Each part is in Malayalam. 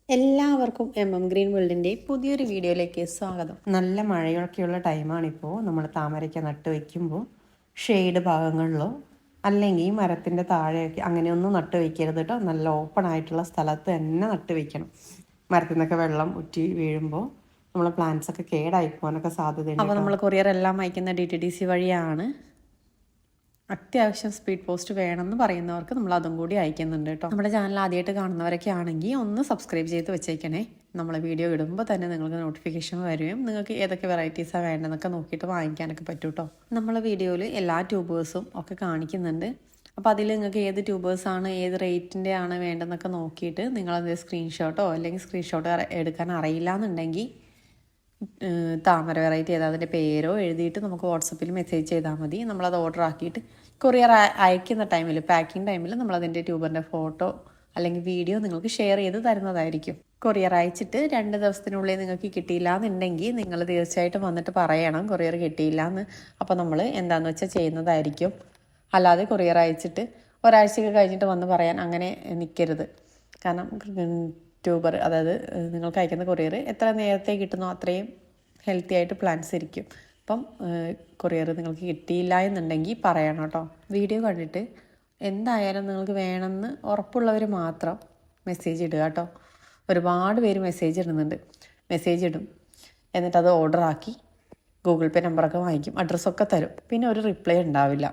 എല്ലാവർക്കും ഗ്രീൻ വേൾഡിൻ്റെ പുതിയൊരു വീഡിയോയിലേക്ക് സ്വാഗതം. നല്ല മഴയൊക്കെയുള്ള ടൈമാണിപ്പോൾ. നമ്മൾ താമരയ്ക്ക നട്ട് വയ്ക്കുമ്പോൾ ഷെയ്ഡ് ഭാഗങ്ങളിലോ അല്ലെങ്കിൽ മരത്തിൻ്റെ താഴെയൊക്കെ അങ്ങനെയൊന്നും നട്ട് വയ്ക്കരുത് കേട്ടോ. നല്ല ഓപ്പൺ ആയിട്ടുള്ള സ്ഥലത്ത് തന്നെ നട്ട് വയ്ക്കണം. മരത്തിൽ നിന്നൊക്കെ വെള്ളം ഉറ്റി വീഴുമ്പോൾ നമ്മളെ പ്ലാന്റ്സ് ഒക്കെ കേടായി പോകാനൊക്കെ സാധ്യതയുണ്ട്. അപ്പോൾ നമ്മൾ കൊറിയർ എല്ലാം അയക്കുന്ന DTDC വഴിയാണ്. അത്യാവശ്യം സ്പീഡ് പോസ്റ്റ് വേണമെന്ന് പറയുന്നവർക്ക് നമ്മൾ അതും കൂടി അയക്കുന്നുണ്ട് കേട്ടോ. നമ്മുടെ ചാനൽ ആദ്യമായിട്ട് കാണുന്നവരൊക്കെ ആണെങ്കിൽ ഒന്ന് സബ്സ്ക്രൈബ് ചെയ്ത് വെച്ചേക്കണേ. നമ്മൾ വീഡിയോ ഇടുമ്പോൾ തന്നെ നിങ്ങൾക്ക് നോട്ടിഫിക്കേഷൻ വരികയും നിങ്ങൾക്ക് ഏതൊക്കെ വെറൈറ്റീസാണ് വേണ്ടതെന്നൊക്കെ നോക്കിയിട്ട് വാങ്ങിക്കാനൊക്കെ പറ്റും കേട്ടോ. നമ്മൾ വീഡിയോയിൽ എല്ലാ ട്യൂബേഴ്സും ഒക്കെ കാണിക്കുന്നുണ്ട്. അപ്പോൾ അതിൽ നിങ്ങൾക്ക് ഏത് ട്യൂബേഴ്സാണ് ഏത് റേറ്റിൻ്റെ ആണ് വേണ്ടതെന്നൊക്കെ നോക്കിയിട്ട് നിങ്ങളത് സ്ക്രീൻഷോട്ടോ അല്ലെങ്കിൽ സ്ക്രീൻഷോട്ട് എടുക്കാൻ അറിയില്ല എന്നുണ്ടെങ്കിൽ താമര വെറൈറ്റി ഏതാ അതിൻ്റെ പേരോ എഴുതിയിട്ട് നമുക്ക് വാട്സപ്പിൽ മെസ്സേജ് ചെയ്താൽ മതി. നമ്മളത് ഓർഡർ ആക്കിയിട്ട് കൊറിയർ അയക്കുന്ന ടൈമിൽ പാക്കിംഗ് ടൈമിൽ നമ്മളതിൻ്റെ ട്യൂബറിൻ്റെ ഫോട്ടോ അല്ലെങ്കിൽ വീഡിയോ നിങ്ങൾക്ക് ഷെയർ ചെയ്ത് തരുന്നതായിരിക്കും. കൊറിയർ അയച്ചിട്ട് 2 ദിവസത്തിനുള്ളിൽ നിങ്ങൾക്ക് കിട്ടിയില്ല എന്നുണ്ടെങ്കിൽ നിങ്ങൾ തീർച്ചയായിട്ടും വന്നിട്ട് പറയണം കൊറിയർ കിട്ടിയില്ല എന്ന്. അപ്പോൾ നമ്മൾ എന്താണെന്ന് വെച്ചാൽ ചെയ്യുന്നതായിരിക്കും. അല്ലാതെ കൊറിയർ അയച്ചിട്ട് ഒരാഴ്ചയൊക്കെ കഴിഞ്ഞിട്ട് വന്ന് പറയാൻ അങ്ങനെ നിൽക്കരുത്. കാരണം ട്യൂബർ അതായത് നിങ്ങൾക്ക് അയക്കുന്ന കൊറിയർ എത്ര നേരത്തെ കിട്ടുന്നോ അത്രയും ഹെൽത്തി ആയിട്ട് പ്ലാന്റ്സ് ഇരിക്കും. അപ്പം കൊറിയർ നിങ്ങൾക്ക് കിട്ടിയില്ല എന്നുണ്ടെങ്കിൽ പറയണം കേട്ടോ. വീഡിയോ കണ്ടിട്ട് എന്തായാലും നിങ്ങൾക്ക് വേണമെന്ന് ഉറപ്പുള്ളവർ മാത്രം മെസ്സേജ് ഇടുക കേട്ടോ. ഒരുപാട് പേര് മെസ്സേജ് ഇടുന്നുണ്ട്. മെസ്സേജ് ഇടും എന്നിട്ട് അത് ഓർഡർ ആക്കി ഗൂഗിൾ പേ നമ്പറൊക്കെ വാങ്ങിക്കും, അഡ്രസ്സൊക്കെ തരും, പിന്നെ ഒരു റിപ്ലൈ ഉണ്ടാവില്ല.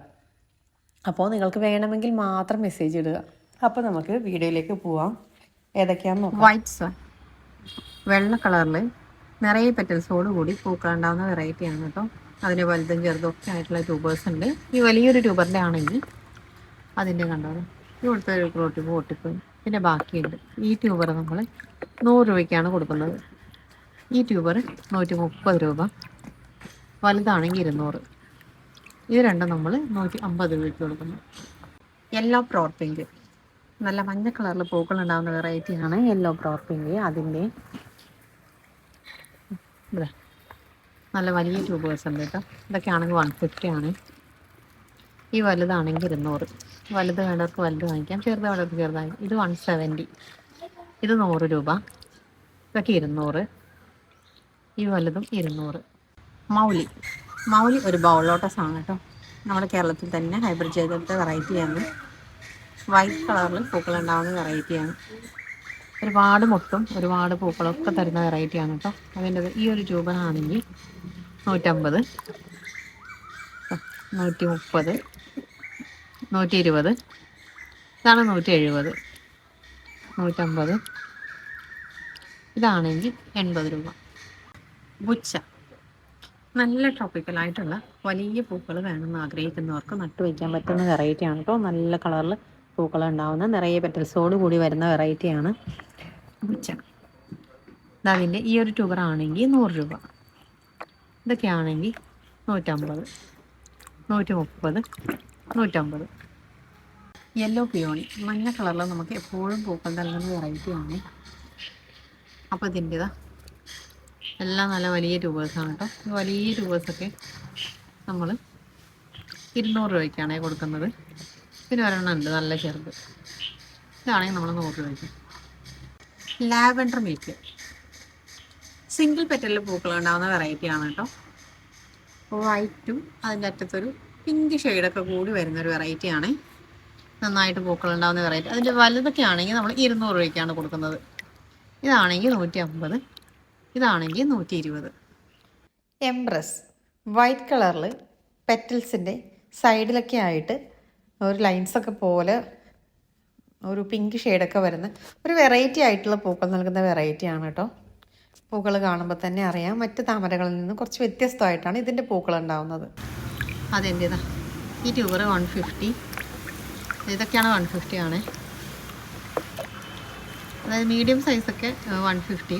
അപ്പോൾ നിങ്ങൾക്ക് വേണമെങ്കിൽ മാത്രം മെസ്സേജ് ഇടുക. അപ്പോൾ നമുക്ക് വീഡിയോയിലേക്ക് പോവാം. ഏതൊക്കെയാണെന്ന് നോക്കാം. വൈറ്റ്സ് വെള്ള കളറിൽ നിറയെ പെറ്റൽസോട് കൂടി പൂക്കളുണ്ടാകുന്ന വെറൈറ്റിയാണ് കേട്ടോ. അതിന് വലുതും ചെറുതും ഒക്കെ ആയിട്ടുള്ള ട്യൂബേഴ്സ് ഉണ്ട്. ഈ വലിയൊരു ട്യൂബറിൻ്റെ ആണെങ്കിൽ അതിൻ്റെ കണ്ടോളൂ ഇവിടുത്തെ ഒരു ക്രോട്ടി പൊട്ടിപ്പോയി. പിന്നെ ബാക്കിയുണ്ട്. ഈ ട്യൂബർ നമ്മൾ 100 രൂപയ്ക്കാണ് കൊടുക്കുന്നത്. ഈ ട്യൂബർ 130 രൂപ, വലുതാണെങ്കിൽ 200. ഇത് രണ്ടും നമ്മൾ 150 രൂപയ്ക്ക് കൊടുക്കുന്നു. യെല്ലോ പ്രോ പിങ്ക് നല്ല മഞ്ഞ കളറിൽ പൂക്കളുണ്ടാകുന്ന വെറൈറ്റിയാണ് യെല്ലോ പ്രോ പിങ്ക്. അതിൻ്റെ നല്ല വലിയ ട്യൂബേഴ്സ് ഉണ്ട് കേട്ടോ. ഇതൊക്കെ ആണെങ്കിൽ 150 ആണ്. ഈ വലുതാണെങ്കിൽ 200. വലുത് വേണ്ടവർക്ക് വലുത് വാങ്ങിക്കാം, ചെറുത് വേണ്ടവർക്ക് ചെറുതായി. ഇത് 170. ഇത് 100 രൂപ. ഇതൊക്കെ 200. ഈ വലുതും 200. മൗലി ഒരു ബൗൾ ലോട്ടസ് ആണ് കേട്ടോ. നമ്മുടെ കേരളത്തിൽ തന്നെ ഹൈബ്രിഡ് ചെയ്തെടുത്ത വെറൈറ്റിയാണ്. വൈറ്റ് കളറിൽ പൂക്കളുണ്ടാകുന്ന വെറൈറ്റിയാണ്. ഒരുപാട് മുട്ടും ഒരുപാട് പൂക്കളൊക്കെ തരുന്ന വെറൈറ്റിയാണ് കേട്ടോ. അതിൻ്റെ ഈ ഒരു ട്യൂബറാണെങ്കിൽ 150, 130, 120. ഇതാണ് 170, 150. ഇതാണെങ്കിൽ 80 രൂപ. ബുച്ച നല്ല ട്രോപ്പിക്കലായിട്ടുള്ള വലിയ പൂക്കൾ വേണമെന്ന് ആഗ്രഹിക്കുന്നവർക്ക് നട്ടുവയ്ക്കാൻ പറ്റുന്ന വെറൈറ്റിയാണ് കേട്ടോ. നല്ല കളറിൽ പൂക്കൾ ഉണ്ടാവുന്ന നിറയെ പെറ്റൽസോട് കൂടി വരുന്ന വെറൈറ്റിയാണ് ബുച്ച. അതിൻ്റെ ഈ ഒരു ട്യൂബർ ആണെങ്കിൽ 100 രൂപ. ഇതൊക്കെ ആണെങ്കിൽ 150, 130, 150. യെല്ലോ പിയോണി മഞ്ഞ കളറിൽ നമുക്ക് എപ്പോഴും പൂക്കൾ നൽകുന്ന വെറൈറ്റിയാണ്. അപ്പോൾ ഇതിൻ്റെതാ എല്ലാം നല്ല വലിയ ട്യൂബേഴ്സാണ് കേട്ടോ. വലിയ ട്യൂബേഴ്സൊക്കെ നമ്മൾ 200 രൂപയ്ക്കാണ് കൊടുക്കുന്നത്. പിന്നെ ഒരെണ്ണം ഉണ്ട് നല്ല ചെറുത്, ഇതാണെങ്കിൽ നമ്മൾ 100 രൂപയ്ക്ക്. ലാവൻഡർ മിൽക്ക് സിംഗിൾ പെറ്റലിൽ പൂക്കൾ ഉണ്ടാകുന്ന വെറൈറ്റിയാണ് കേട്ടോ. വൈറ്റും അതിൻ്റെ അറ്റത്തൊരു പിങ്ക് ഷെയ്ഡൊക്കെ കൂടി വരുന്നൊരു വെറൈറ്റിയാണ്. നന്നായിട്ട് പൂക്കൾ ഉണ്ടാകുന്ന വെറൈറ്റി. അതിൻ്റെ വലുതൊക്കെ ആണെങ്കിൽ നമ്മൾ 200 രൂപയ്ക്കാണ് കൊടുക്കുന്നത്. ഇതാണെങ്കിൽ 150, ഇതാണെങ്കിൽ 120. എംബ്രസ് വൈറ്റ് കളറിൽ പെറ്റൽസിൻ്റെ സൈഡിലൊക്കെ ആയിട്ട് ഒരു ലൈൻസൊക്കെ പോലെ ഒരു പിങ്ക് ഷെയ്ഡൊക്കെ വരുന്ന ഒരു വെറൈറ്റി ആയിട്ടുള്ള പൂക്കൾ നൽകുന്ന വെറൈറ്റിയാണ് കേട്ടോ. പൂക്കൾ കാണുമ്പോൾ തന്നെ അറിയാം മറ്റ് താമരകളിൽ നിന്ന് കുറച്ച് വ്യത്യസ്തമായിട്ടാണ് ഇതിൻ്റെ പൂക്കൾ ഉണ്ടാവുന്നത്. അതെൻ്റെതാ ഈ ട്യൂബർ 150. ഇതൊക്കെയാണ് 150 ആണ്. അതായത് മീഡിയം സൈസൊക്കെ 150,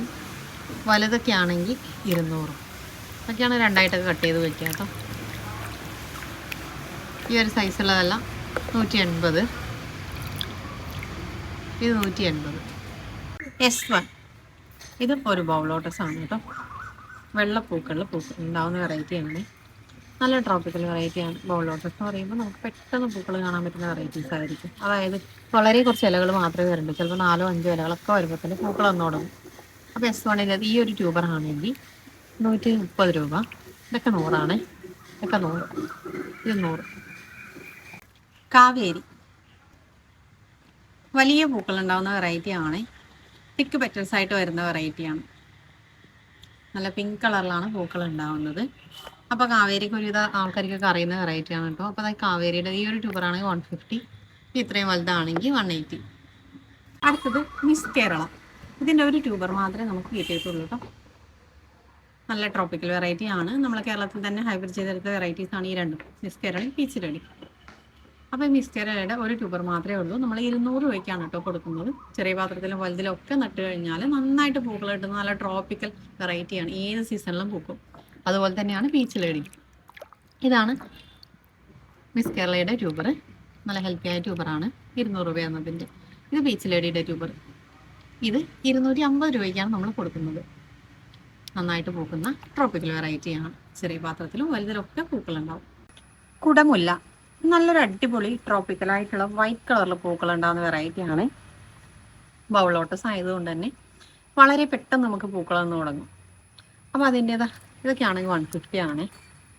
വലുതൊക്കെ ആണെങ്കിൽ 200. അതൊക്കെയാണ് രണ്ടായിട്ടൊക്കെ കട്ട് ചെയ്ത് വയ്ക്കുക കേട്ടോ. ഈ ഒരു സൈസുള്ളതെല്ലാം 180, ഇത് 180. S1 ഇതും ഒരു ബൗൾ ലോട്ടസ് ആണ് കേട്ടോ. വെള്ളപ്പൂക്കളിൽ പൂക്കൾ ഉണ്ടാവുന്ന വെറൈറ്റിയാണ്. നല്ല ട്രോപ്പിക്കൽ വെറൈറ്റിയാണ്. ബൗൾ ലോട്ടസ് എന്ന് പറയുമ്പോൾ നമുക്ക് പെട്ടെന്ന് പൂക്കൾ കാണാൻ പറ്റുന്ന വെറൈറ്റീസ് ആയിരിക്കും. അതായത് വളരെ കുറച്ച് ഇലകൾ മാത്രമേ വരുള്ളൂ. ചിലപ്പോൾ 4 5 ഇലകളൊക്കെ വരുമ്പോൾ തന്നെ പൂക്കൾ വന്നു തുടങ്ങും. അപ്പോൾ S1 ഈ ഒരു ട്യൂബർ ആണെങ്കിൽ 130 രൂപ. ഇതൊക്കെ 100 ഇതൊക്കെ 100, ഇത് 100. കാവേരി വലിയ പൂക്കൾ ഉണ്ടാകുന്ന വെറൈറ്റി ആണ്. തിക്ക് പെറ്റൽസ് ആയിട്ട് വരുന്ന വെറൈറ്റിയാണ്. നല്ല പിങ്ക് കളറിലാണ് പൂക്കൾ ഉണ്ടാവുന്നത്. അപ്പോൾ കാവേരിക്ക് ഒരുവിധ ആൾക്കാർക്കൊക്കെ അറിയുന്ന വെറൈറ്റിയാണ് കേട്ടോ. അപ്പോൾ അതായത് കാവേരിയുടെ ഈ ഒരു ട്യൂബറാണെങ്കിൽ 150, ഇത്രയും വലുതാണെങ്കിൽ 180. അടുത്തത് മിസ് കേരള. ഇതിൻ്റെ ഒരു ട്യൂബർ മാത്രമേ നമുക്ക് കിട്ടിയിട്ടുള്ളൂ കേട്ടോ. നല്ല ട്രോപ്പിക്കൽ വെറൈറ്റി ആണ്. നമ്മൾ കേരളത്തിൽ തന്നെ ഹൈബ്രിഡ് ചെയ്തെടുത്ത വെറൈറ്റീസ് ആണ് ഈ രണ്ടും, മിസ് കേരള, പീച്ച് റെഡി. അപ്പോൾ ഈ മിസ് കേരളയുടെ ഒരു ട്യൂബർ മാത്രമേ ഉള്ളൂ. നമ്മൾ 200 രൂപയ്ക്കാണ് കേട്ടോ കൊടുക്കുന്നത്. ചെറിയ പാത്രത്തിലും വലുതിലും ഒക്കെ നട്ട് കഴിഞ്ഞാൽ നന്നായിട്ട് പൂക്കൾ കിട്ടുന്ന നല്ല ട്രോപ്പിക്കൽ വെറൈറ്റിയാണ്. ഏത് സീസണിലും പൂക്കും. അതുപോലെ തന്നെയാണ് പീച്ച് ലേഡി. ഇതാണ് മിസ് കേരളയുടെ ട്യൂബർ. നല്ല ഹെൽത്തി ആയ ട്യൂബറാണ്. 200 രൂപ എന്നതിൻ്റെ. ഇത് പീച്ച് ലേഡിയുടെ ട്യൂബർ. ഇത് 250 രൂപയ്ക്കാണ് നമ്മൾ കൊടുക്കുന്നത്. നന്നായിട്ട് പൂക്കുന്ന ട്രോപ്പിക്കൽ വെറൈറ്റിയാണ്. ചെറിയ പാത്രത്തിലും വലുതിലൊക്കെ പൂക്കളുണ്ടാവും. കുടമുല്ല നല്ലൊരു അടിപൊളി ട്രോപ്പിക്കലായിട്ടുള്ള വൈറ്റ് കളറിൽ പൂക്കളുണ്ടാകുന്ന വെറൈറ്റിയാണ്. ബൗൾ ലോട്ടസ് ആയതുകൊണ്ട് തന്നെ വളരെ പെട്ടെന്ന് നമുക്ക് പൂക്കളൊന്നും തുടങ്ങും. അപ്പോൾ അതിൻ്റേതാ ഇതൊക്കെ ആണെങ്കിൽ 150 ആണ്.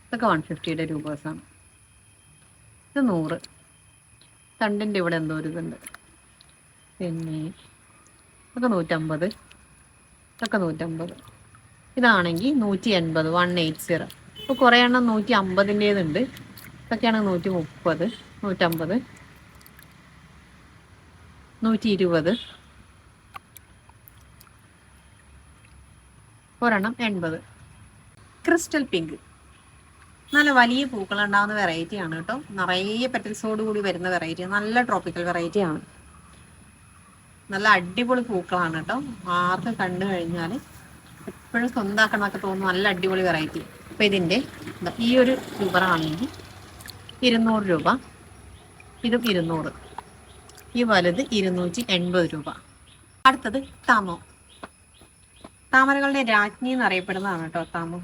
ഇതൊക്കെ 150യുടെ രൂപേഴ്സാണ്. ഇത് 100. തണ്ടിൻ്റെ ഇവിടെ എന്തോ ഒരു ഇതുണ്ട്. പിന്നെ ഇതൊക്കെ 150, ഇതൊക്കെ 150. ഇതാണെങ്കിൽ 180, 180. ഇപ്പോൾ കുറേ എണ്ണം 150ൻ്റേതുണ്ട്. ഇതൊക്കെയാണ് 130, 150, 120, ഒരെണ്ണം 80. ക്രിസ്റ്റൽ പിങ്ക് നല്ല വലിയ പൂക്കളുണ്ടാകുന്ന വെറൈറ്റിയാണ് കേട്ടോ. നിറയെ പെറ്റൽസോട് കൂടി വരുന്ന വെറൈറ്റി. നല്ല ട്രോപ്പിക്കൽ വെറൈറ്റിയാണ്. നല്ല അടിപൊളി പൂക്കളാണ് കേട്ടോ. ആർക്ക് കണ്ടു കഴിഞ്ഞാൽ എപ്പോഴും സ്വന്തമാക്കണമൊക്കെ തോന്നുന്നു. നല്ല അടിപൊളി വെറൈറ്റി. അപ്പോൾ ഇതിൻ്റെ ഈ ഒരു ട്യൂബറാണെങ്കിൽ 200 രൂപ. ഇതും 200. ഈ വലുത് 280 രൂപ. അടുത്തത് താമോ. താമരകളുടെ രാജ്ഞി എന്നറിയപ്പെടുന്നതാണ് കേട്ടോ താമോ.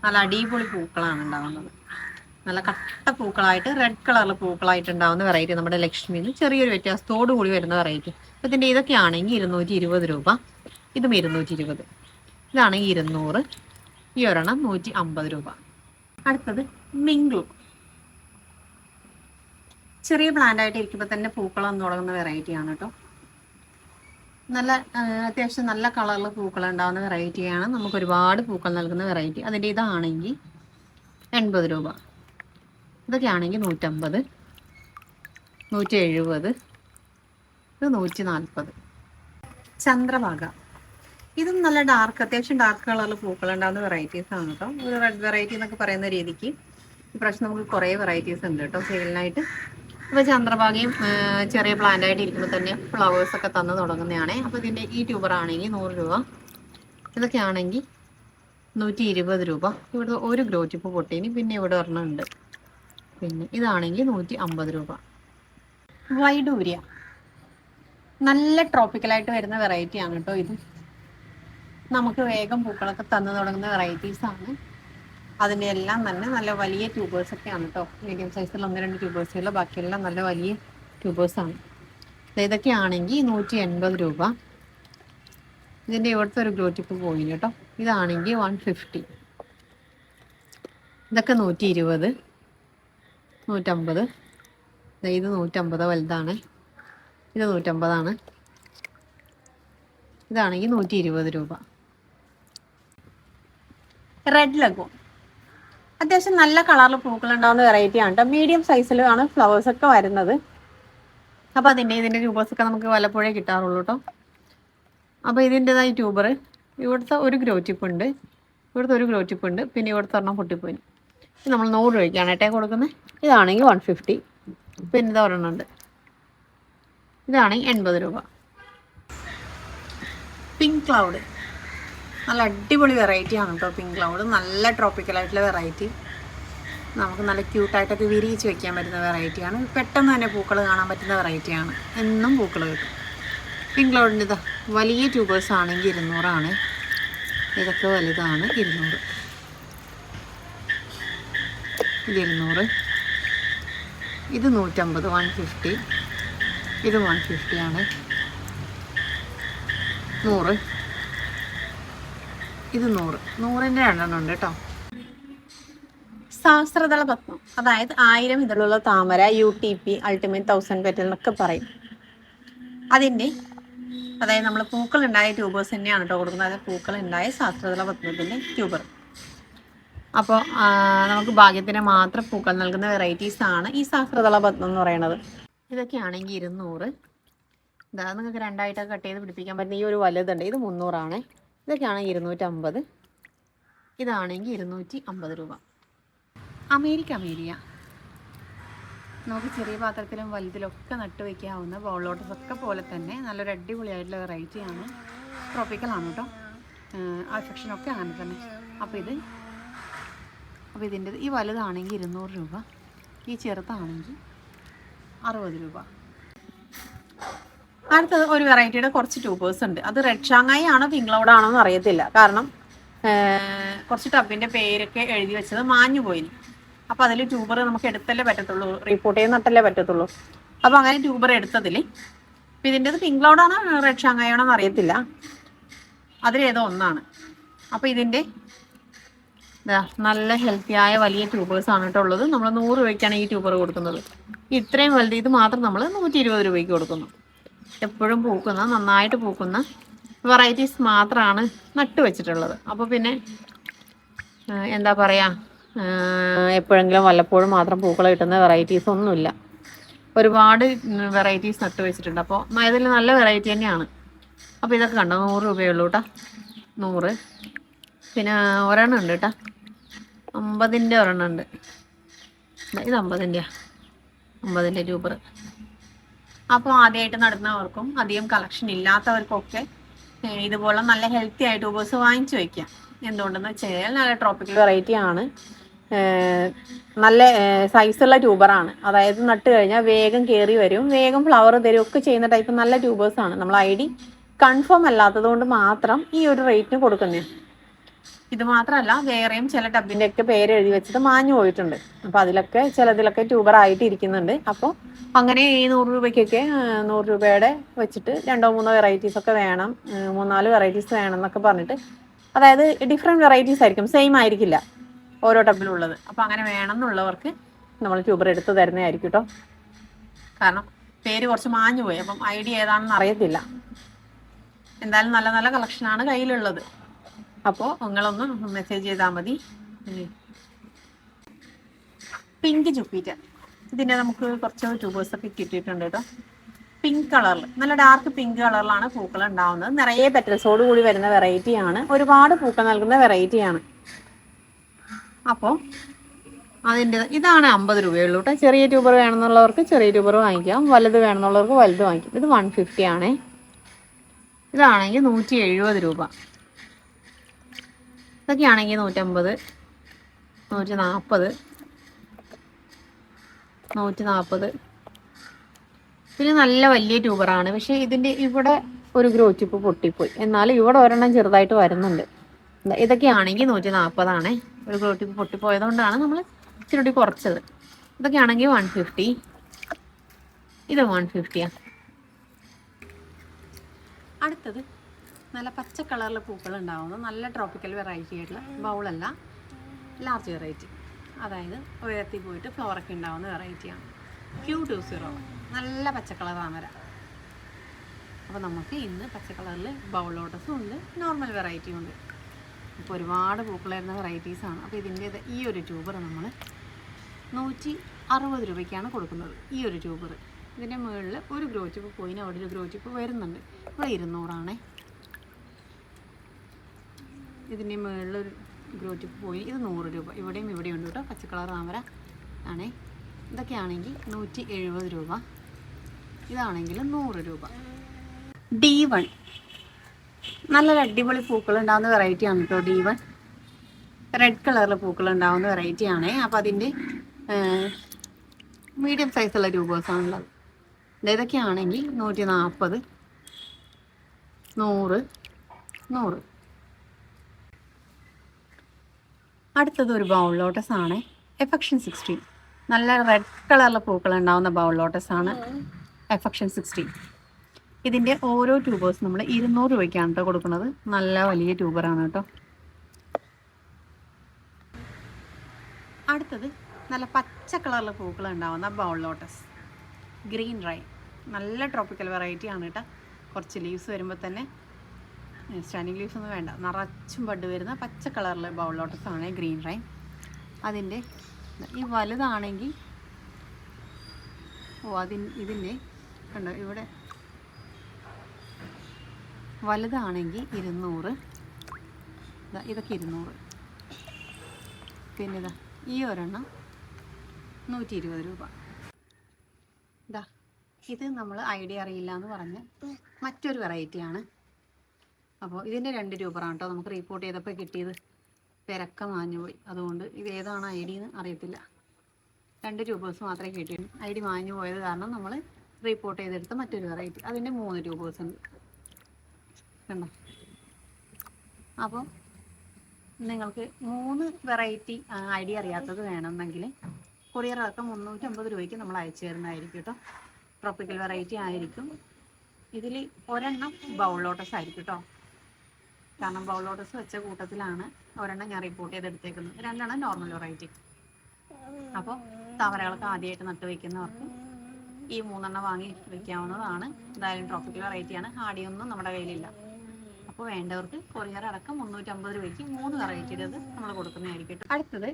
നല്ല അടിപൊളി പൂക്കളാണ് ഉണ്ടാകുന്നത്. നല്ല കട്ട പൂക്കളായിട്ട് റെഡ് കളറിൽ പൂക്കളായിട്ട് ഉണ്ടാകുന്ന വെറൈറ്റി നമ്മുടെ ലക്ഷ്മിന്ന് ചെറിയൊരു വ്യത്യാസത്തോടു കൂടി വരുന്ന വെറൈറ്റി. അപ്പോൾ ഇതിൻ്റെ ഇതൊക്കെ ആണെങ്കിൽ 220 രൂപ. ഇതും 220. ഇതാണെങ്കിൽ 200. ഈ ഒരെണ്ണം 150 രൂപ. അടുത്തത് മിംഗ്ലു. ചെറിയ പ്ലാന്റ് ആയിട്ട് ഇരിക്കുമ്പോൾ തന്നെ പൂക്കൾ വന്ന് തുടങ്ങുന്ന വെറൈറ്റിയാണ് കേട്ടോ. നല്ല അത്യാവശ്യം നല്ല കളറിൽ പൂക്കൾ ഉണ്ടാകുന്ന വെറൈറ്റിയാണ്. നമുക്ക് ഒരുപാട് പൂക്കൾ നൽകുന്ന വെറൈറ്റി. അതിൻ്റെ ഇതാണെങ്കിൽ 80 രൂപ. ഇതൊക്കെ ആണെങ്കിൽ 150, 170, ഇത് 140. ചന്ദ്രഭാഗ ഇതും നല്ല ഡാർക്ക്, അത്യാവശ്യം ഡാർക്ക് കളറിൽ പൂക്കൾ ഉണ്ടാകുന്ന വെറൈറ്റീസ് ആണ് കേട്ടോ. ഒരു റെഡ് വെറൈറ്റി എന്നൊക്കെ പറയുന്ന രീതിക്ക് ഇപ്രാവശ്യം നമുക്ക് കുറേ വെറൈറ്റീസ് ഉണ്ട് കേട്ടോ സെയിലിനായിട്ട്. അപ്പോൾ ചന്ദ്രഭാഗയും ചെറിയ പ്ലാന്റ് ആയിട്ട് ഇരിക്കുമ്പോൾ തന്നെ ഫ്ലവേഴ്സൊക്കെ തന്ന് തുടങ്ങുന്നതാണ്. അപ്പോൾ ഇതിൻ്റെ ഈ ട്യൂബർ ആണെങ്കിൽ 100 രൂപ. ഇതൊക്കെ ആണെങ്കിൽ 120 രൂപ. ഇവിടെ ഒരു ഗ്രോ ടിപ്പ് പൊട്ടീന്, പിന്നെ ഇവിടെ ഒരെണ്ണം ഉണ്ട്. പിന്നെ ഇതാണെങ്കിൽ 150 രൂപ. വൈഡൂര്യ നല്ല ട്രോപ്പിക്കലായിട്ട് വരുന്ന വെറൈറ്റിയാണ് കേട്ടോ. ഇത് നമുക്ക് വേഗം പൂക്കളൊക്കെ തന്നു തുടങ്ങുന്ന വെറൈറ്റീസാണ്. അതിൻ്റെ എല്ലാം തന്നെ നല്ല വലിയ ട്യൂബേഴ്സൊക്കെയാണ് കേട്ടോ. മീഡിയം സൈസിൽ 1-2 ട്യൂബേഴ്സുള്ള, ബാക്കിയെല്ലാം നല്ല വലിയ ട്യൂബേഴ്സാണ്. ഇതൊക്കെ ആണെങ്കിൽ 180 രൂപ. ഇതിൻ്റെ ഇവിടുത്തെ ഒരു ഗ്രോ ടിപ്പ് പോയി കേട്ടോ. ഇതാണെങ്കിൽ 150. ഇതൊക്കെ 120, 150. ഇത് 150 വലുതാണ്. ഇത് 150 ഇതാണെങ്കിൽ 120 രൂപ. റെഡ് ലഗൂൺ അത്യാവശ്യം നല്ല കളറിൽ പൂക്കൾ ഉണ്ടാകുന്ന വെറൈറ്റിയാണ് കേട്ടോ. മീഡിയം സൈസിലാണ് ഫ്ലവേഴ്സൊക്കെ വരുന്നത്. അപ്പോൾ ഇതിൻ്റെ ട്യൂബേഴ്സൊക്കെ നമുക്ക് വല്ലപ്പോഴേ കിട്ടാറുള്ളൂ കേട്ടോ. അപ്പോൾ ഇതിൻ്റെതായ ട്യൂബർ ഇവിടുത്തെ ഒരു ഗ്രോ ടിപ്പ് ഉണ്ട്, ഇവിടുത്തെ ഒരു ഗ്രോ ടിപ്പ് ഉണ്ട്, പിന്നെ ഇവിടുത്തെ ഒരെണ്ണം പൊട്ടിപ്പോയി. ഇത് നമ്മൾ 100 രൂപയ്ക്കാണ് ഏട്ടേ കൊടുക്കുന്നത്. ഇതാണെങ്കിൽ 150. പിന്നെ ഇത് ഒരെണ്ണം ഉണ്ട്, ഇതാണെങ്കിൽ 80 രൂപ. പിങ്ക് ക്ലൗഡ് നല്ല അടിപൊളി വെറൈറ്റിയാണ് കേട്ടോ. പിങ്ക് ക്ലൗഡ് നല്ല ട്രോപ്പിക്കലായിട്ടുള്ള വെറൈറ്റി. നമുക്ക് നല്ല ക്യൂട്ടായിട്ടൊക്കെ വിരിയിച്ച് വെക്കാൻ പറ്റുന്ന വെറൈറ്റിയാണ്. പെട്ടെന്ന് തന്നെ പൂക്കൾ കാണാൻ പറ്റുന്ന വെറൈറ്റിയാണ്. എന്നും പൂക്കൾ കിട്ടും. പിങ്ക് ക്ലൗഡിൻ്റെ ഇതാ വലിയ ട്യൂബേഴ്സ് ആണെങ്കിൽ 200. ഇതൊക്കെ വലുതാണ് 200. ഇത് 200, ഇത് 150, 150, ഇത് 150 ആണ്. 100, ഇത് 100, 100ൻ്റെ 2 ഉണ്ട് കേട്ടോ. സഹസ്രദള പത്മം, അതായത് 1000 ഇതിലുള്ള താമര, UTP, അൾട്ടിമേറ്റ് 1000 പെറ്റൽ എന്നൊക്കെ പറയും. അതിൻ്റെ അതായത് നമ്മൾ പൂക്കൾ ഉണ്ടായ ട്യൂബേഴ്സ് തന്നെയാണ് കേട്ടോ കൊടുക്കുന്നത്. അതായത് പൂക്കൾ ഉണ്ടായ സഹസ്രദള പത്മത്തിൻ്റെ ട്യൂബർ. അപ്പോൾ നമുക്ക് ഭാഗ്യത്തിന് മാത്രം പൂക്കൾ നൽകുന്ന വെറൈറ്റീസ് ആണ് ഈ സഹസ്രദള പത്മം എന്ന് പറയുന്നത്. ഇതൊക്കെയാണെങ്കിൽ 200. ഇതാ നിങ്ങൾക്ക് 2ആയിട്ടൊക്കെ കട്ട് ചെയ്ത് പിടിപ്പിക്കാൻ പറ്റുന്ന ഈ ഒരു വലുതുണ്ട്, ഇത് 300 ആണ്. ഇതൊക്കെയാണെങ്കിൽ 250, ഇതാണെങ്കിൽ 250 രൂപ. അമേരിക്ക നമുക്ക് ചെറിയ പാത്രത്തിലും വലുതിലൊക്കെ നട്ട് വയ്ക്കാവുന്ന ബൗൾ ലോട്ടസ് ഒക്കെ പോലെ തന്നെ നല്ലൊരു അടിപൊളിയായിട്ടുള്ള വെറൈറ്റിയാണ്. ട്രോപ്പിക്കലാണ് കേട്ടോ. അഫെക്ഷനൊക്കെ അങ്ങനെ തന്നെ. അപ്പോൾ ഇതിൻ്റെ ഈ വലുതാണെങ്കിൽ 200 രൂപ, ഈ ചെറുതാണെങ്കിൽ 60 രൂപ. അടുത്തത് ഒരു വെറൈറ്റിയുടെ കുറച്ച് ട്യൂബേഴ്സ് ഉണ്ട്. അത് റെഡ് ഷാങ്ങായി ആണോ പിങ്ക് ക്ലൗഡ് ആണോ എന്ന് അറിയത്തില്ല. കാരണം കുറച്ച് ടബിൻ്റെ പേരൊക്കെ എഴുതി വെച്ചത് മാഞ്ഞു പോയി. അപ്പോൾ അതിൽ ട്യൂബർ നമുക്ക് എടുത്തല്ലേ പറ്റത്തുള്ളൂ, റിപ്പോർട്ട് ചെയ്ത് നട്ടല്ലേ പറ്റത്തുള്ളൂ. അപ്പോൾ അങ്ങനെ ട്യൂബർ എടുത്തതിൽ ഇപ്പം ഇതിൻ്റെത് പിങ്ക് ക്ലൗഡ് ആണോ റെഡ് ഷാങ്ങായി ആണോ എന്ന് അറിയത്തില്ല, അതിലേതോ ഒന്നാണ്. അപ്പോൾ ഇതിൻ്റെ നല്ല ഹെൽത്തിയായ വലിയ ട്യൂബേഴ്സാണ് കേട്ടോ ഉള്ളത്. നമ്മൾ 100 രൂപയ്ക്കാണ് ഈ ട്യൂബർ കൊടുക്കുന്നത്. ഇത്രയും വലുത് ഇത് മാത്രം നമ്മൾ 120 രൂപയ്ക്ക് കൊടുക്കുന്നു. എപ്പോഴും പൂക്കുന്ന നന്നായിട്ട് പൂക്കുന്ന വെറൈറ്റീസ് മാത്രമാണ് നട്ടു വെച്ചിട്ടുള്ളത്. അപ്പോൾ പിന്നെ എന്താ പറയുക, എപ്പോഴെങ്കിലും വല്ലപ്പോഴും മാത്രം പൂക്കൾ കിട്ടുന്ന വെറൈറ്റീസ് ഒന്നുമില്ല. ഒരുപാട് വെറൈറ്റീസ് നട്ടു വെച്ചിട്ടുണ്ട്. അപ്പോൾ ഇതിൽ നല്ല വെറൈറ്റി തന്നെയാണ്. അപ്പോൾ ഇതൊക്കെ കണ്ടോ, 100 രൂപയുള്ളൂ കേട്ടോ. 100. പിന്നെ ഒരെണ്ണം ഉണ്ട് കേട്ടോ, 50ൻ്റെ ഒരെണ്ണം ഉണ്ട്. ഇത് 50ൻ്റെ ട്യൂബർ. അപ്പോൾ ആദ്യമായിട്ട് നടുന്നവർക്കും അധികം കളക്ഷൻ ഇല്ലാത്തവർക്കൊക്കെ ഇതുപോലെ നല്ല ഹെൽത്തി ആയിട്ട് ട്യൂബേഴ്സ് വാങ്ങിച്ചു വയ്ക്കാം. എന്തുകൊണ്ടെന്ന് വെച്ചാൽ നല്ല ട്രോപ്പിക്കൽ വെറൈറ്റി ആണ്. നല്ല സൈസുള്ള ട്യൂബറാണ്. അതായത് നട്ട് കഴിഞ്ഞാൽ വേഗം കയറി വരും, വേഗം ഫ്ലവർ തരും ഒക്കെ ചെയ്യുന്ന ടൈപ്പ് നല്ല ട്യൂബേഴ്സാണ്. നമ്മൾ ID കൺഫേം അല്ലാത്തത് കൊണ്ട് മാത്രം ഈ ഒരു റേറ്റിന് കൊടുക്കുന്നത്. ഇത് മാത്രമല്ല, വേറെയും ചില ടബിൻ്റെ ഒക്കെ പേര് എഴുതി വെച്ചത് മാഞ്ഞു പോയിട്ടുണ്ട്. അപ്പോൾ അതിലൊക്കെ ചിലതിലൊക്കെ ട്യൂബർ ആയിട്ട് ഇരിക്കുന്നുണ്ട്. അപ്പോൾ അങ്ങനെ ഈ 100 രൂപയ്ക്കൊക്കെ 100 രൂപയുടെ വെച്ചിട്ട് 2-3 വെറൈറ്റീസ് ഒക്കെ വേണം, 3-4 വെറൈറ്റീസ് വേണം എന്നൊക്കെ പറഞ്ഞിട്ട്, അതായത് ഡിഫറെൻറ്റ് വെറൈറ്റീസ് ആയിരിക്കും, സെയിം ആയിരിക്കില്ല ഓരോ ടബിലുള്ളത്. അപ്പോൾ അങ്ങനെ വേണം എന്നുള്ളവർക്ക് നമ്മൾ ട്യൂബർ എടുത്ത് തരുന്നതായിരിക്കും കേട്ടോ. കാരണം പേര് കുറച്ച് മാഞ്ഞു പോയി, അപ്പം ID ഏതാണെന്ന് അറിയത്തില്ല. എന്തായാലും നല്ല നല്ല കളക്ഷനാണ് കയ്യിലുള്ളത്. അപ്പോൾ നിങ്ങളൊന്ന് മെസ്സേജ് ചെയ്താൽ മതി. പിങ്ക് ജുപ്പിറ്റർ, ഇതിൻ്റെ നമുക്ക് കുറച്ച് ട്യൂബേഴ്സൊക്കെ കിട്ടിയിട്ടുണ്ട് കേട്ടോ. പിങ്ക് കളറിൽ, നല്ല ഡാർക്ക് പിങ്ക് കളറിലാണ് പൂക്കൾ ഉണ്ടാവുന്നത്. നിറയെ പെറ്റൽസോട് കൂടി വരുന്ന വെറൈറ്റിയാണ്. ഒരുപാട് പൂക്കൾ നൽകുന്ന വെറൈറ്റിയാണ്. അപ്പോൾ ഇതാണ് 50 രൂപയുള്ളൂ കേട്ടോ. ചെറിയ ട്യൂബർ വേണമെന്നുള്ളവർക്ക് ചെറിയ ട്യൂബർ വാങ്ങിക്കാം, വലുത് വേണമെന്നുള്ളവർക്ക് വലുത് വാങ്ങിക്കാം. ഇത് 150 ആണേ. ഇതാണെങ്കിൽ 170 രൂപ. ഇതൊക്കെയാണെങ്കിൽ 150, 140, 140. പിന്നെ നല്ല വലിയ ട്യൂബറാണ്. പക്ഷേ ഇതിൻ്റെ ഇവിടെ ഒരു ഗ്രോ ടിപ്പ് പൊട്ടിപ്പോയി, എന്നാലും ഇവിടെ ഒരെണ്ണം ചെറുതായിട്ട് വരുന്നുണ്ട്. ഇതൊക്കെയാണെങ്കിൽ 140 ആണേ. ഒരു ഗ്രോ ടിപ്പ് പൊട്ടിപ്പോയതുകൊണ്ടാണ് നമ്മൾ ഇച്ചിരി കുറച്ചത്. ഇതൊക്കെയാണെങ്കിൽ 150, ഇത് 150 ആണ്. അടുത്തത് നല്ല പച്ച കളറിൽ പൂക്കൾ ഉണ്ടാവുന്ന നല്ല ട്രോപ്പിക്കൽ വെറൈറ്റി ആയിട്ടുള്ള ബൗളല്ല, ലാർജ് വെറൈറ്റി. അതായത് ഉയർത്തി പോയിട്ട് ഫ്ലവറൊക്കെ ഉണ്ടാവുന്ന വെറൈറ്റിയാണ്. Q20. നല്ല പച്ച കളർ താമര. അപ്പോൾ നമുക്ക് ഇന്ന് പച്ച കളറിൽ ബൗൾ ലോട്ടസും ഉണ്ട്, നോർമൽ വെറൈറ്റിയും ഉണ്ട്. ഇപ്പോൾ ഒരുപാട് പൂക്കൾ വരുന്ന വെറൈറ്റീസാണ്. അപ്പോൾ ഇതിൻ്റെ ഈ ഒരു ട്യൂബർ നമ്മൾ 160 രൂപയ്ക്കാണ് കൊടുക്കുന്നത്. ഈ ഒരു ട്യൂബർ. ഇതിൻ്റെ മുകളിൽ ഒരു ഗ്രോ ടിപ്പ് പോയിന്, അവിടെ ഒരു ഗ്രോ ടിപ്പ് വരുന്നുണ്ട്. ഇവിടെ 200 ആണേ. ഇതിൻ്റെ മുകളിലൊരു ഗ്രോ ടിപ്പ് പോയി, ഇത് 100 രൂപ. ഇവിടെയും ഇവിടെയും ഉണ്ട് കേട്ടോ, പച്ച കളർ താമര ആണേ. ഇതൊക്കെയാണെങ്കിൽ 170 രൂപ. ഇതാണെങ്കിൽ 100 രൂപ. D1 നല്ലൊരു അടിപൊളി പൂക്കൾ ഉണ്ടാകുന്ന വെറൈറ്റിയാണ് കേട്ടോ. D1 റെഡ് കളറിൽ പൂക്കൾ ഉണ്ടാകുന്ന വെറൈറ്റിയാണ്. അപ്പോൾ അതിൻ്റെ മീഡിയം സൈസുള്ള ട്യൂബേഴ്സാണുള്ളത്. ഇതൊക്കെയാണെങ്കിൽ 140, 100, 100. അടുത്തത് ഒരു ബൗൾ ലോട്ടസ് ആണ്. എഫക്ഷൻ 16 നല്ല റെഡ് കളറിലെ പൂക്കൾ ഉണ്ടാവുന്ന ബൗൾ ലോട്ടസ് ആണ് എഫക്ഷൻ 16. ഇതിൻ്റെ ഓരോ ട്യൂബേഴ്സ് നമ്മൾ 200 രൂപയ്ക്കാണ് കേട്ടോ കൊടുക്കുന്നത്. നല്ല വലിയ ട്യൂബറാണ് കേട്ടോ. അടുത്തത് നല്ല പച്ച കളറിലെ പൂക്കൾ ഉണ്ടാവുന്ന ബൗൾ ലോട്ടസ് ഗ്രീൻ റൈൻ. നല്ല ട്രോപ്പിക്കൽ വെറൈറ്റി ആണ് കേട്ടോ. കുറച്ച് ലീവ്സ് വരുമ്പോൾ തന്നെ സ്റ്റാൻഡിങ് ലീവ്സ് ഒന്നും വേണ്ട, നിറച്ചും ബഡ് വരുന്ന പച്ച കളറിലെ ബൗൾ ലോട്ടസ് ആണ് ഗ്രീൻ റൈൻ. അതിൻ്റെ ഈ വലുതാണെങ്കിൽ ഇതിൻ്റെ കണ്ടോ ഇവിടെ വലുതാണെങ്കിൽ 200, ഇതൊക്കെ 200. പിന്നെ ഇതാ ഈ ഒരെണ്ണം 120 രൂപ. ഇതാ ഇത് നമ്മൾ ഐഡിയ അറിയില്ല എന്ന് പറഞ്ഞ് മറ്റൊരു വെറൈറ്റിയാണ്. അപ്പോൾ ഇതിൻ്റെ 2 രൂപയാണ് കേട്ടോ നമുക്ക് റിപ്പോർട്ട് ചെയ്തപ്പോൾ കിട്ടിയത്. പെരക്ക മാഞ്ഞുപോയി, അതുകൊണ്ട് ഇത് ഏതാണ് ഐഡി എന്ന് അറിയത്തില്ല. 2 രൂപേഴ്സ് മാത്രമേ കിട്ടിയുള്ളൂ. ഐഡി മാഞ്ഞു പോയത് കാരണം നമ്മൾ റിപ്പോർട്ട് ചെയ്തെടുത്ത മറ്റൊരു വെറൈറ്റി. അതിൻ്റെ 3 രൂപേഴ്സ് ഉണ്ട് കണ്ടോ. അപ്പോൾ നിങ്ങൾക്ക് 3 വെറൈറ്റി ഐഡി അറിയാത്തത് വേണമെന്നെങ്കിൽ കൊറിയർ അടക്കം 350 രൂപയ്ക്ക് നമ്മൾ അയച്ചു തരുന്നതായിരിക്കും കേട്ടോ. ട്രോപ്പിക്കൽ വെറൈറ്റി ആയിരിക്കും. ഇതിൽ ഒരെണ്ണം ബൗൾ ലോട്ടസ് ആയിരിക്കും കേട്ടോ. കാരണം ബൗൾ ലോട്ടസ് വെച്ച കൂട്ടത്തിലാണ് ഒരെണ്ണം ഞാൻ റിപ്പോർട്ട് ചെയ്തെടുത്തേക്കുന്നത്. 2 എണ്ണം നോർമൽ വെറൈറ്റി. അപ്പോൾ താമരകളൊക്കെ ആദ്യമായിട്ട് നട്ട് വയ്ക്കുന്നവർക്ക് ഈ 3 എണ്ണം വാങ്ങി വയ്ക്കാവുന്നതാണ്. എന്തായാലും ട്രോപ്പിക്കൽ വെറൈറ്റിയാണ്, ഹാഡിയൊന്നും നമ്മുടെ കയ്യിലില്ല. അപ്പോൾ വേണ്ടവർക്ക് കൊറിയർ അടക്കം 350 രൂപയ്ക്ക് 3 വെറൈറ്റിയുടേത് നമ്മൾ കൊടുക്കുന്നതായിരിക്കും. അടുത്തത്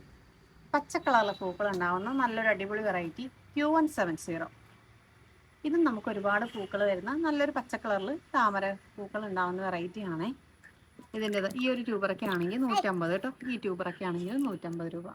പച്ച കളറിലെ പൂക്കൾ ഉണ്ടാവുന്ന നല്ലൊരു അടിപൊളി വെറൈറ്റി Q170. ഇതും നമുക്ക് ഒരുപാട് പൂക്കൾ വരുന്ന നല്ലൊരു പച്ച കളറിൽ താമര പൂക്കൾ ഉണ്ടാവുന്ന വെറൈറ്റി ആണേ. ഇതിൻ്റെത് ഈ ഒരു ട്യൂബറൊക്കെ ആണെങ്കിൽ 150 കേട്ടോ. ഈ ട്യൂബറൊക്കെ ആണെങ്കിൽ 150 രൂപ.